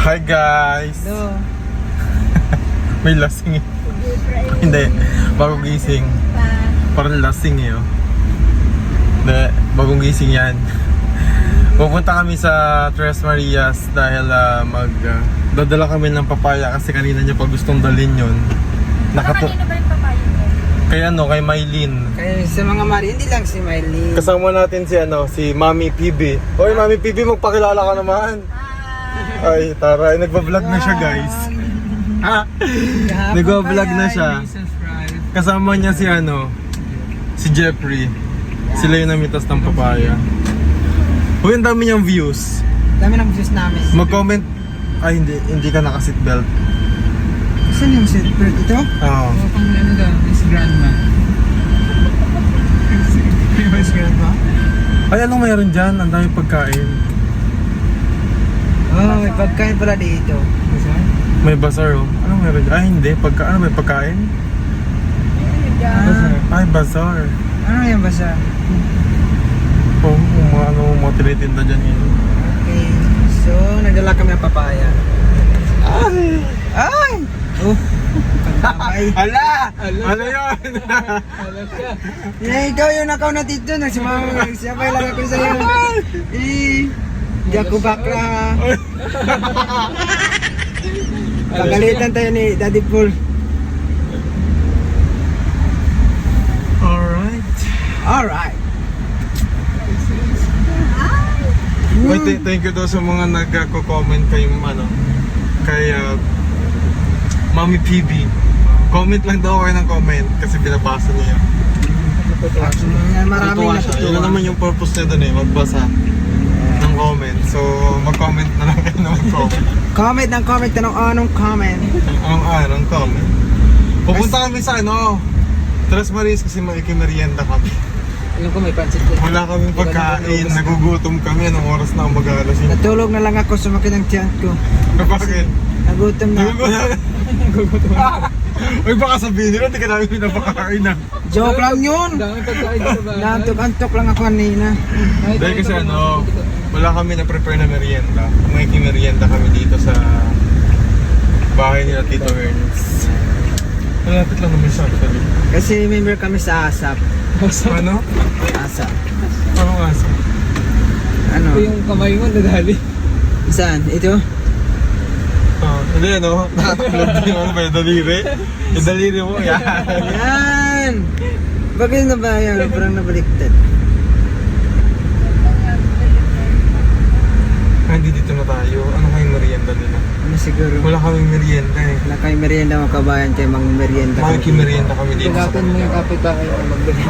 Hi guys! No. May lasing eh. Hindi, bagong gising. Parang lasing eh oh. Hindi, bagong gising yan. Pupunta kami sa Tres Marias dahil dadala kami ng papaya kasi kanina niya pa gustong dalhin yun. Kanina ba yung papaya mo? Kaya kay Maylin. Kaya sa mga Mari, hindi lang si Miley. Kasama natin si Mami PB. Hoy Mami PB, magpakilala ka naman. Ay, taray, nagbablog na siya guys. Nagbablog na siya. Kasama niya si Jeffrey. Sila yung namitas ng papaya. Uy, ang dami niyang views. Dami ng views namin. Mag-comment. Ay, hindi ka naka-seatbelt. Saan yung seatbelt ito? Oo. Pang ano daw, Miss Grandma. Miss Grandma? Ay, anong mayroon dyan? Ang dami pagkain. Oh, may pagkain pala dito. May bazaar oh. Anong mayroon dyan? Ay, hindi. Ano may pagkain? Ay, bazaar. Ano yung basa? Oh, mga tinitinda dyan yun. Okay. So, nagdala kami ng papaya. Ay! Ay! Oh! Ay! Ala! Ano yun? Ikaw yung nakaw na dito. Nagsiyabay lang ako sa'yo. Hindi ako bakla. Pagalitan tayo ni Daddy Paul. Alright. Alright. Wait, thank you daw sa mga nagko-comment kay Mami PB. Comment lang daw kayo ng comment kasi binabasa niya. Maraming Natutuwa siya. Yun na naman yung purpose niya doon magbasa ng comment. So, mag-comment na lang kayo na mag-comment. Comment ng comment, anong comment? Anong comment? Pupunta kami sa Tres Marias kasi makikimerienda kami. Alam ko may pansit ko. Wala kaming pagkain, nagugutom kami. Anong oras na ang mag-aalasin? Natulog na lang ako, sumakit ang tiyan ko. Bakit? Nagutom na ako. Nagugutom na. Uy, baka sabihin nila, hindi ka namin pinapakain na. Joke lang yun! Nantok-antok lang ako kanina. Dahil kasi wala kami na-prepare na merienda. Makikimerienda kami dito sa bahay nila Tito Ernest. Malapit lang naman siya actually. Kasi member kami sa ASAP. Ano? ASAP. Anong asa? Ano? Ito yung kamay mo nadali. Saan? Ito? Hindi Nakatulog yung ba yung daliri? Yung daliri mo, yan. Yan! Bakit na ba yan? Parang nabaliktad. Hindi dito na tayo. Ano kayong merienda nila? Ano siguro? Wala kaming merienda eh. Wala kayong merienda mga kabayan kayo mga merienda. Makikimerienda kami dito sa Pagkapin mo yung kapit-bahay mo magbalik.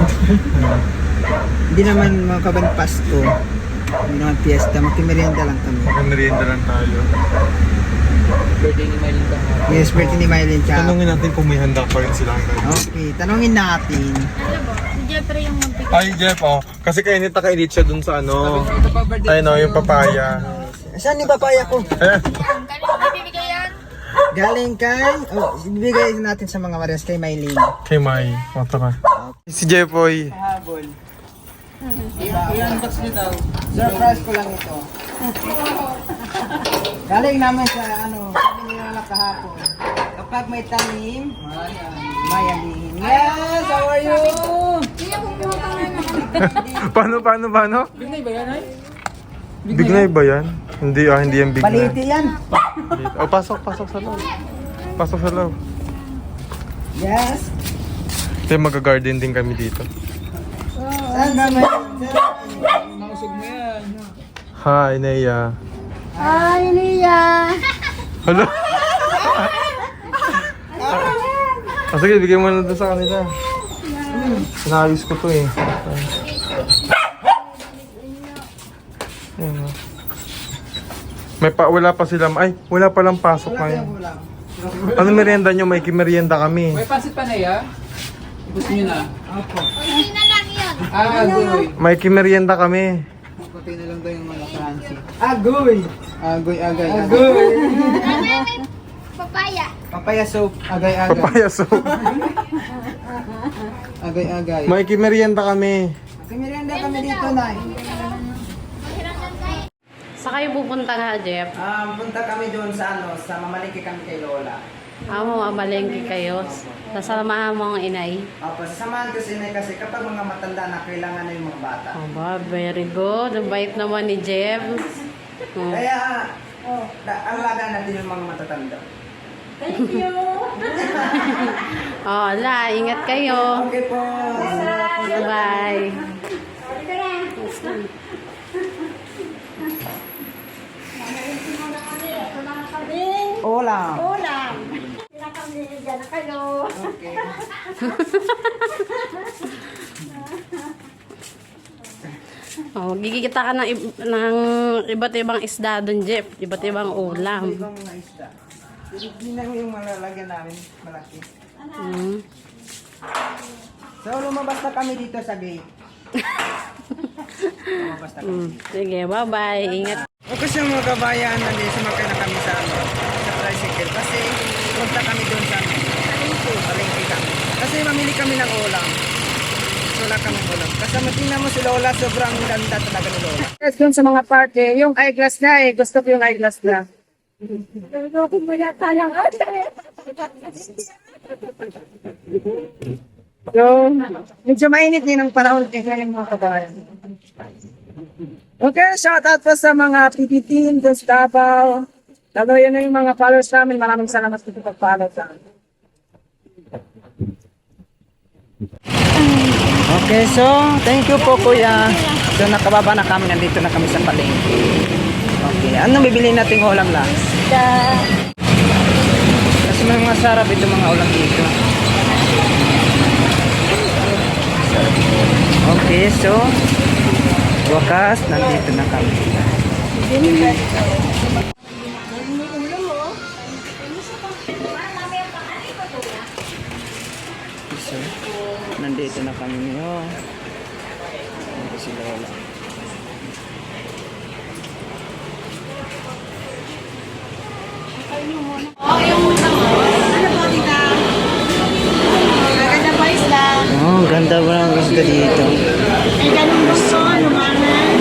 Hindi naman mga kabayan Pasko. Hindi naman fiesta. Makimerienda lang kami. Makimerienda lang tayo. Birthday ni Maylin ka. Yes, birthday ni Mylene Chap. Tanungin natin kung may handa pa rin sila hanggang. Okay, tanongin natin. Ano ba? Si Jeffrey yung magbigay. Ay, Jeff, kasi kainit na kainit siya dun sa Ito pa birthday. yung papaya. Saan yung papaya ko? Kanina ba bibigay yan? Galing kay... Bibigay natin sa mga Marias kay Mylene. Kay Mai, mato ka. Si Jeffoy. Habol. I-unbox nyo daw. Surprise ko lang ito. Galing namin sa sabi nila lang kahapon. Kapag may tanim, mayalihin. Yes! How are you? Hindi ako kumuha ka na. Paano? Bignay ba yan ay? Bignay ba yan? Hindi yan bignay. Baliti yan. Oh, pasok sa loob. Pasok sa loob. Yes. Kaya mag-garden din kami dito. Saan naman? Mausog mo yan. Hi, Neya. Hi, Lia. Hello? Sige, bigyan mo na doon sa kanila. Sinayos ko to eh. Ayan, wala pa sila. Ay, wala palang pasok ngayon. Ano merienda nyo? May kimerienda kami. May pansit pa na ya? Gusto nyo na? Hindi na lang yun. Agoy. May kimerienda kami. Kunti na lang daw yung mga Francie. Agoy. Agoy, agay, agay. Agoy. May papaya. Papaya soup. Agay, agay. Papaya soup. Agay, agay. May kimerienda kami. Kami rin kami dito, Nay. Sa kayo pupunta nga, Jeff? Punta kami doon sa sa mamalengke kami kay Lola. Mamalengke kayo. Sasamahan mo ang inay. Opo, sasamahan ko si Inay kasi kapag mga matanda na, kailangan na yung mga bata. Aba, very good. Ang bait naman ni Jeff. Kaya, alaga natin yung mga matatanda. Ala, ingat kayo. Okay po. Bye. Ulam. Ulam. Sila kami, dyan na kayo. Okay. Gigikita ka ng iba't ibang isda doon, Jeff. Iba't ibang ulam. Ibang mga isda. Hindi na yung malalagyan namin, malaki. Mm. So, lumabas na kami dito sa gate. Lumabas na kami. Sige, bye-bye. Ingat. O kasi yung mga kabayan, sumakay na kami sa tricycle. Kasi punta kami doon sa palengke kami. Kasi mamili kami ng ulam. So, wala kami ulam. Kasi matingnan mo si Lola, sobrang ganda talaga ni Lola. Yes, doon sa mga party, yung eyeglass na gusto ko yung eyeglass na. So, medyo mainit din ang panahon ngayon mga kabayan. Okay, shout out po sa mga PP team doon sa Davao. Lalo yan na yung mga followers namin. Maraming salamat po sa pag-follow sa amin. Okay, so thank you po kuya. So nakababa na kami, nandito na kami sa palengke. Okay, ano bibili nating ulam lang? Kasi may mga sarap ito mga ulam dito. Okay, so wakas, nandito na kami. So, nandito na kami ngayon. Nandito si Lola. Oh, ganda ba ang gusto dito? Ay, ganun gusto, lumangan.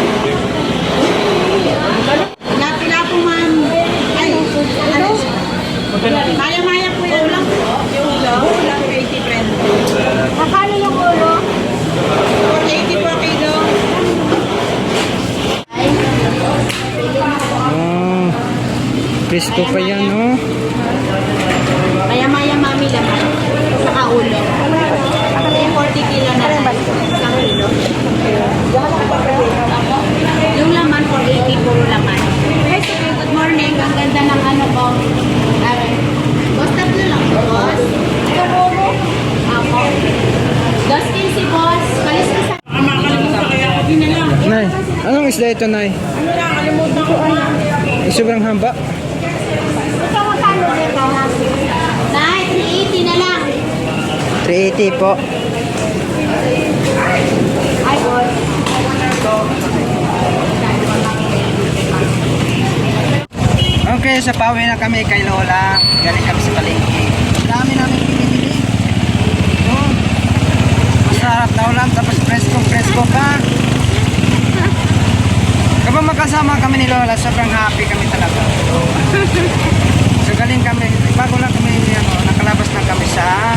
Lapila po, ma'am. Ay, ano? Maya-maya po yung ulam. Yung ulam? Ulam 80 friend. Makano yung ulo? 80 po kilo. Oh, presko pa yan, no? Maya-maya, mami laman. Saka ulo. 40 kilo na lang. Isang kilo. Yung laman, 480 puro laman. Hey, sige, good morning. Ang ganda ng ano ko. Boss, tatlo lang po, boss. Ito, ako. 2.15, boss. Palis ka sa... Hindi na lang. Nay, anong isda ito, Nay? Ano lang, kalimutan ko ano. Sobrang haba. Ito, magkano dito? Nay, 380 na lang. 380 po. Ay, boss. Okay, sa pauwi na kami kay Lola. Galing kami sa palengke. Dami namin pinili. Oh, masarap na ulam, tapos presko pa. Kapag magkasama kami ni Lola, sobrang happy kami talaga. So galing kami, bago lang kami nakalabas na kami sa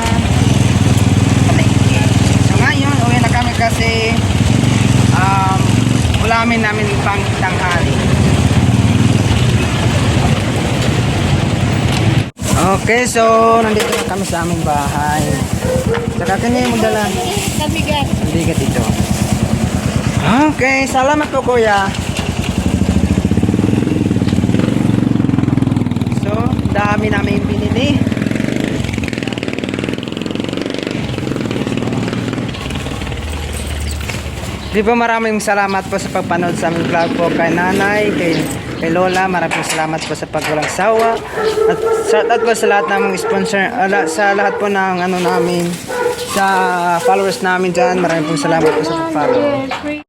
palengke. So ngayon, uwi na kami kasi ulamin namin pang tanghali. Okay, so nandito na kami sa aming bahay. Saka kanya yung magdala. Nabigat. Ang bigat ito. Okay, salamat po kuya. So, dami namin pinili. Di ba maraming salamat po sa pagpanood sa aming vlog po kay nanay, kay Lola, maraming salamat po sa pagwalang sawa. At shout out po sa lahat ng sponsor, sa lahat po ng namin, sa followers namin dyan. Maraming salamat po sa pag-follow.